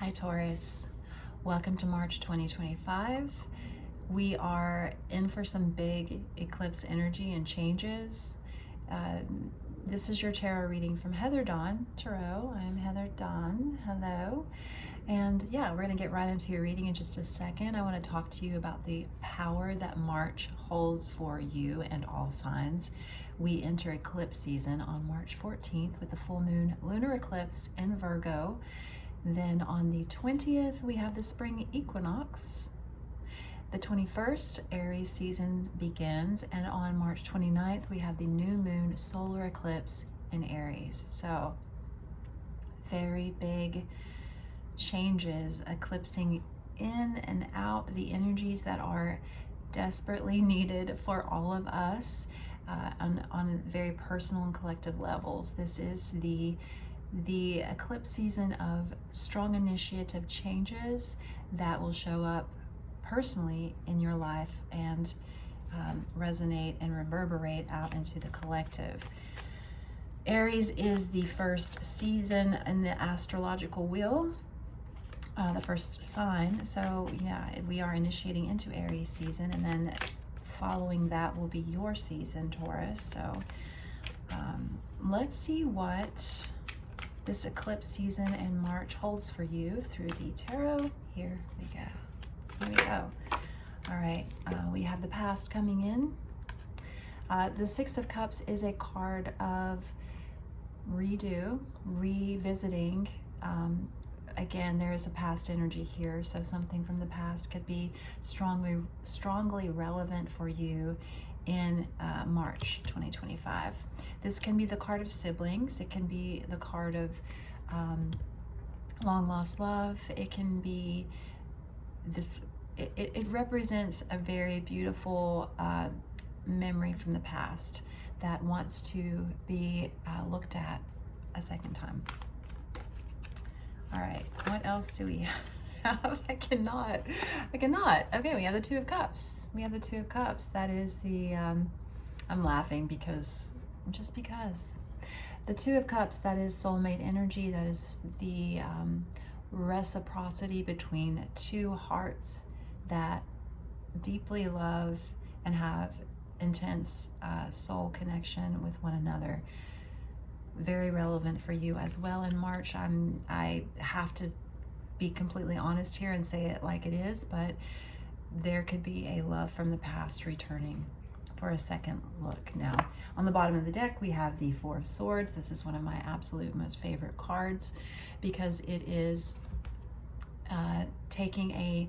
Hi Taurus, welcome to March 2025. We are in for some big eclipse energy and changes. This is your tarot reading from Heather Dawn Tarot. I'm Heather Dawn, hello. And yeah, we're gonna get right into your reading in just a second. I wanna talk to you about the power that March holds for you and all signs. We enter eclipse season on March 14th with the full moon lunar eclipse in Virgo. Then on the 20th, we have the spring equinox. The 21st, Aries season begins, and on March 29th, we have the new moon solar eclipse in Aries. So, very big changes, eclipsing in and out the energies that are desperately needed for all of us on very personal and collective levels. This is the eclipse season of strong initiative changes that will show up personally in your life and resonate and reverberate out into the collective. Aries is the first season in the astrological wheel, the first sign. So yeah, we are initiating into Aries season, and then following that will be your season, Taurus. So let's see what this eclipse season in March holds for you through the tarot. Here we go. All right, we have the past coming in. The Six of Cups is a card of revisiting. Again, there is a past energy here, so something from the past could be strongly relevant for you in March 2025. This can be the card of siblings. It can be the card of long lost love. It can be this. It represents a very beautiful memory from the past that wants to be looked at a second time. All right, what else do we have? I cannot. Okay, we have the Two of Cups. That is the, I'm laughing because, The Two of Cups, that is soulmate energy. That is the reciprocity between two hearts that deeply love and have intense soul connection with one another. Very relevant for you as well in March. I have to be completely honest here and say it like it is, but there could be a love from the past returning for a second look. Now, on the bottom of the deck, we have the Four of Swords. This is one of my absolute most favorite cards because it is taking a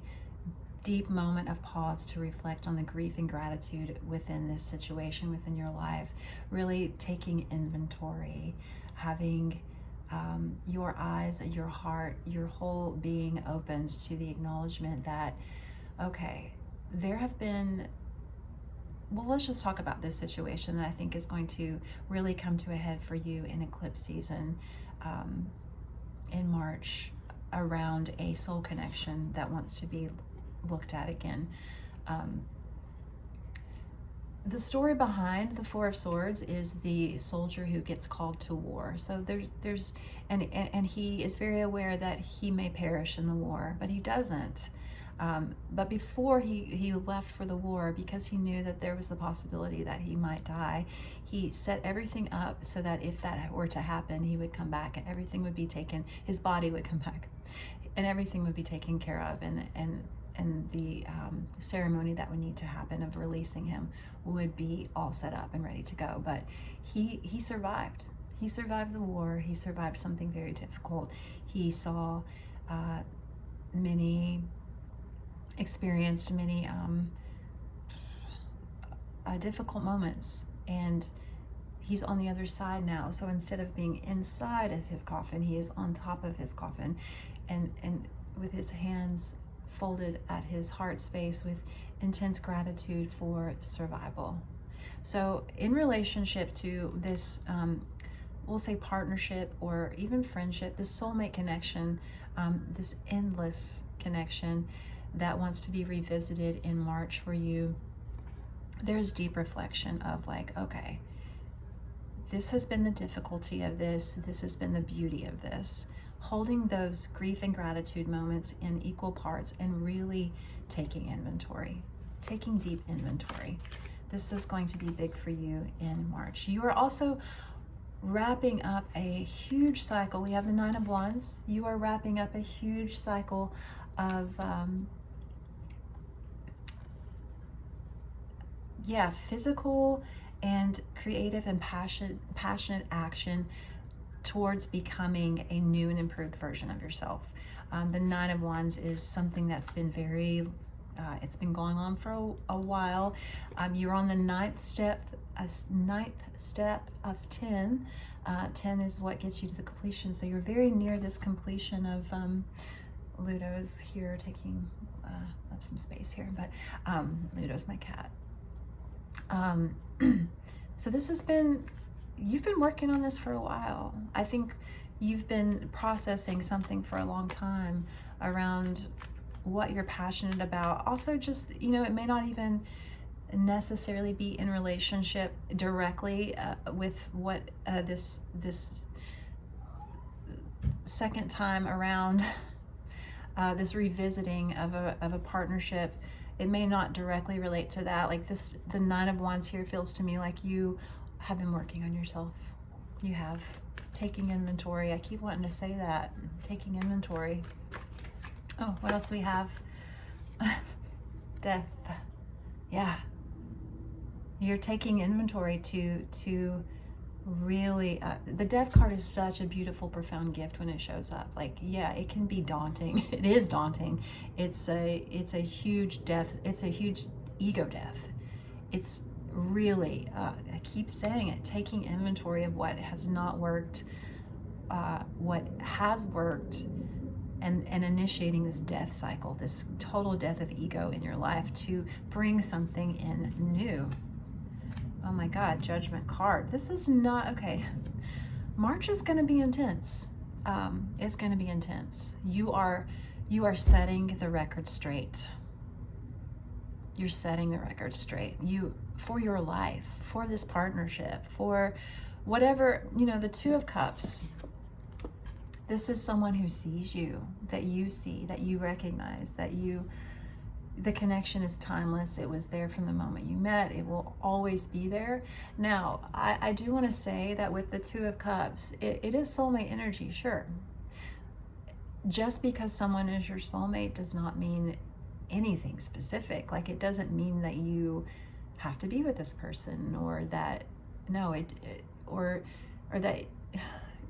deep moment of pause to reflect on the grief and gratitude within this situation, within your life, really taking inventory, having your eyes, your heart, your whole being opened to the acknowledgement that, okay, there have been, well, let's just talk about this situation that I think is going to really come to a head for you in eclipse season in March around a soul connection that wants to be looked at again. The story behind the Four of Swords is the soldier who gets called to war. So there's and he is very aware that he may perish in the war, but he doesn't. But before he left for the war, because he knew that there was the possibility that he might die, he set everything up so that if that were to happen, he would come back and everything would be taken, his body would come back and everything would be taken care of, and the ceremony that would need to happen of releasing him would be all set up and ready to go. But he survived. He survived the war. He survived something very difficult. He experienced many difficult moments, and he's on the other side now. So instead of being inside of his coffin, he is on top of his coffin, and with his hands folded at his heart space with intense gratitude for survival. So in relationship to this, we'll say partnership or even friendship, this soulmate connection, this endless connection that wants to be revisited in March for you, there's deep reflection of like, okay, this has been the difficulty of this has been the beauty of this. holding those grief and gratitude moments in equal parts and really taking inventory, taking deep inventory. This is going to be big for you in March. You are also wrapping up a huge cycle. We have the Nine of Wands. You are wrapping up a huge cycle of physical and creative and passionate action towards becoming a new and improved version of yourself. The Nine of Wands is something that's been very, it's been going on for a while. You're on the ninth step of 10. 10 is what gets you to the completion. So you're very near this completion of, Ludo's here taking up some space here, but Ludo's my cat. So this has been, you've been working on this for a while. I think you've been processing something for a long time around what you're passionate about. Also just, you know, it may not even necessarily be in relationship directly with what this second time around, this revisiting of a partnership. It may not directly relate to that. Like this, the Nine of Wands here feels to me like you have been working on yourself. You have, taking inventory. I keep wanting to say that, taking inventory. Oh, what else do we have? Death. Yeah. You're taking inventory to really, the Death card is such a beautiful, profound gift when it shows up. Like, yeah, it can be daunting. It is daunting. It's a huge death. It's a huge ego death. It's really, I keep saying it, taking inventory of what has not worked, what has worked, and initiating this death cycle, this total death of ego in your life to bring something in new. Oh my God, Judgment card. This is not, okay. March is going to be intense. It's going to be intense. You are setting the record straight. You're setting the record straight. For your life, for this partnership, for whatever, you know, the Two of Cups. This is someone who sees you, that you see, that you recognize, the connection is timeless. It was there from the moment you met. It will always be there. Now, I do want to say that with the Two of Cups, it is soulmate energy, sure. Just because someone is your soulmate does not mean anything specific. Like, it doesn't mean that you have to be with this person, or that, no, or that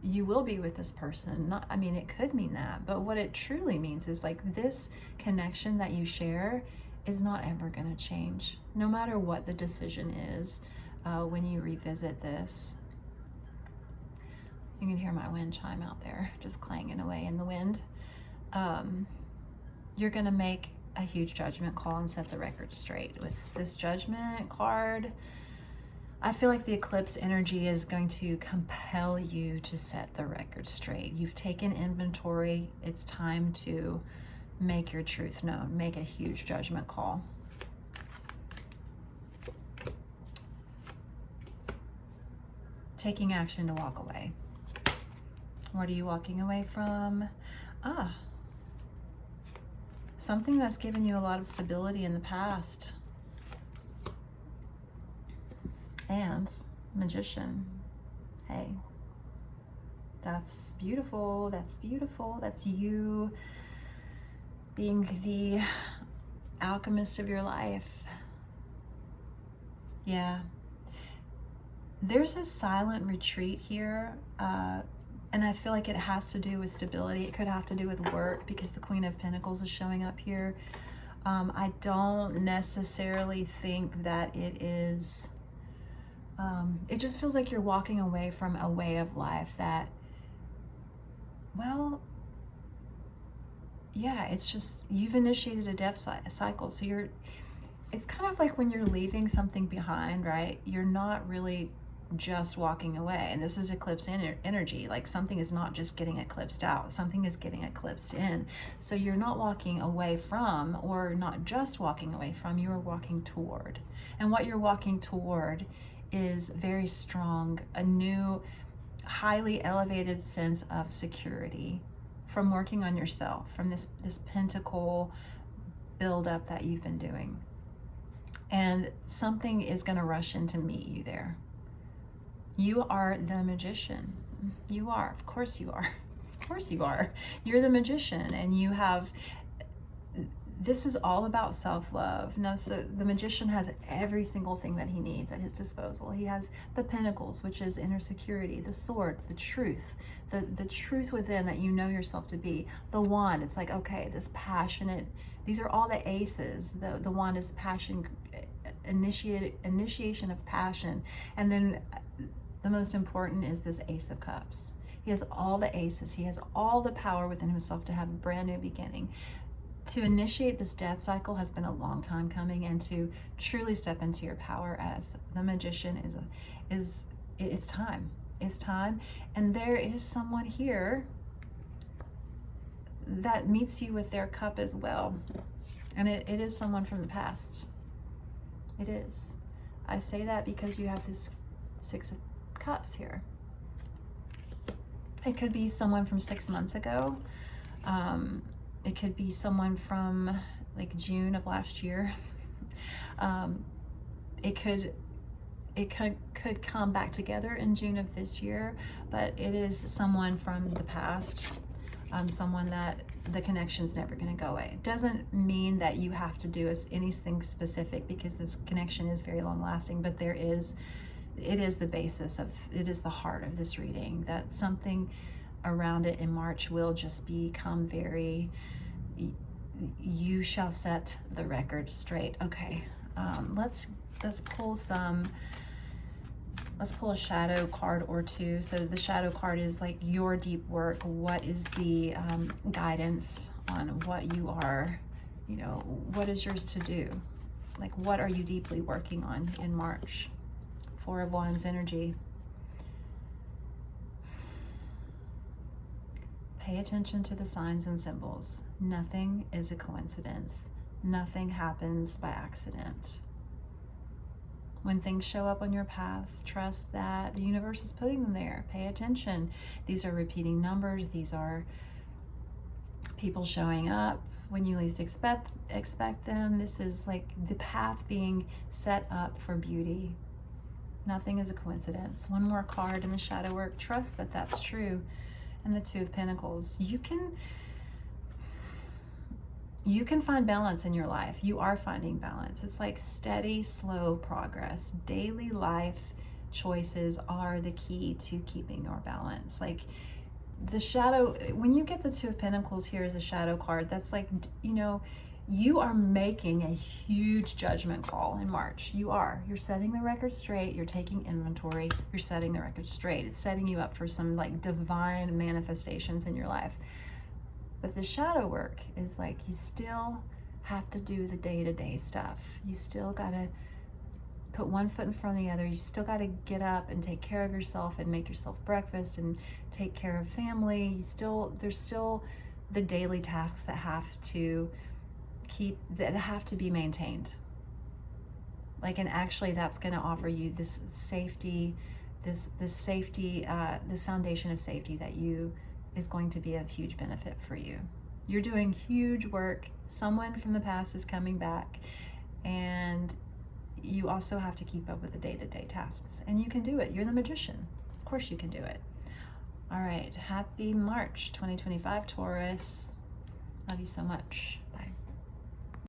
you will be with this person. Not, I mean, it could mean that, but what it truly means is like this connection that you share is not ever going to change, no matter what the decision is. When you revisit this, you can hear my wind chime out there, just clanging away in the wind. You're going to make a huge judgment call and set the record straight with this Judgment card. I feel like the eclipse energy is going to compel you to set the record straight. You've taken inventory. It's time to make your truth known. Make a huge judgment call. Taking action to walk away. What are you walking away from? Something that's given you a lot of stability in the past. And Magician. Hey, that's beautiful. That's beautiful. That's you being the alchemist of your life. Yeah. There's a silent retreat here. And I feel like it has to do with stability. It could have to do with work, because the Queen of Pentacles is showing up here. I don't necessarily think that it is... it just feels like you're walking away from a way of life that, well, yeah, it's just, you've initiated a death cycle. So it's kind of like when you're leaving something behind, right? You're not really just walking away. And this is eclipse energy. Like, something is not just getting eclipsed out. Something is getting eclipsed in. So you're not walking away from, or not just walking away from, you're walking toward. And what you're walking toward is very strong, a new, highly elevated sense of security, from working on yourself, from this pentacle buildup that you've been doing. And something is going to rush in to meet you there. You are the magician. You are. Of course you are. Of course you are. You're the magician, and you have, this is all about self-love. Now, so the magician has every single thing that he needs at his disposal. He has the pentacles, which is inner security, the sword, the truth, the truth within that you know yourself to be. The wand, it's like, okay, this passionate, these are all the aces. The wand is passion, initiation of passion. And then the most important is this Ace of Cups. He has all the aces. He has all the power within himself to have a brand new beginning. To initiate this death cycle has been a long time coming, and to truly step into your power as the magician it's time. It's time. And there is someone here that meets you with their cup as well. And it is someone from the past. It is. I say that because you have this Six of Cups here. It could be someone from 6 months ago. It could be someone from like June of last year. It could come back together in June of this year, but it is someone from the past, someone that the connection's never going to go away. It doesn't mean that you have to do anything specific, because this connection is very long lasting, but it is the basis of, it is the heart of this reading, that something around it in March will just become very, you shall set the record straight. Okay, let's pull a shadow card or two. So the shadow card is like your deep work. What is the guidance on what you are, what is yours to do? Like, what are you deeply working on in March? Four of Wands energy. Pay attention to the signs and symbols. Nothing is a coincidence. Nothing happens by accident. When things show up on your path, trust that the universe is putting them there. Pay attention. These are repeating numbers. These are people showing up when you least expect them. This is like the path being set up for beauty. Nothing is a coincidence. One more card in the shadow work. Trust that that's true. And the Two of Pentacles. You can find balance in your life. You are finding balance. It's like steady, slow progress. Daily life choices are the key to keeping your balance. Like the shadow, when you get the Two of Pentacles here as a shadow card, that's like, you are making a huge judgment call in March. You're setting the record straight. You're taking inventory. You're setting the record straight. It's setting you up for some like divine manifestations in your life. But the shadow work is like, you still have to do the day-to-day stuff. You still gotta put one foot in front of the other. You still gotta get up and take care of yourself and make yourself breakfast and take care of family. There's still the daily tasks that have to be maintained. Like, and actually that's going to offer you this safety, this foundation of safety that is going to be of huge benefit for you. You're doing huge work. Someone from the past is coming back, and you also have to keep up with the day-to-day tasks, and you can do it. You're the magician. Of course you can do it. All right. Happy March 2025, Taurus. Love you so much. Bye.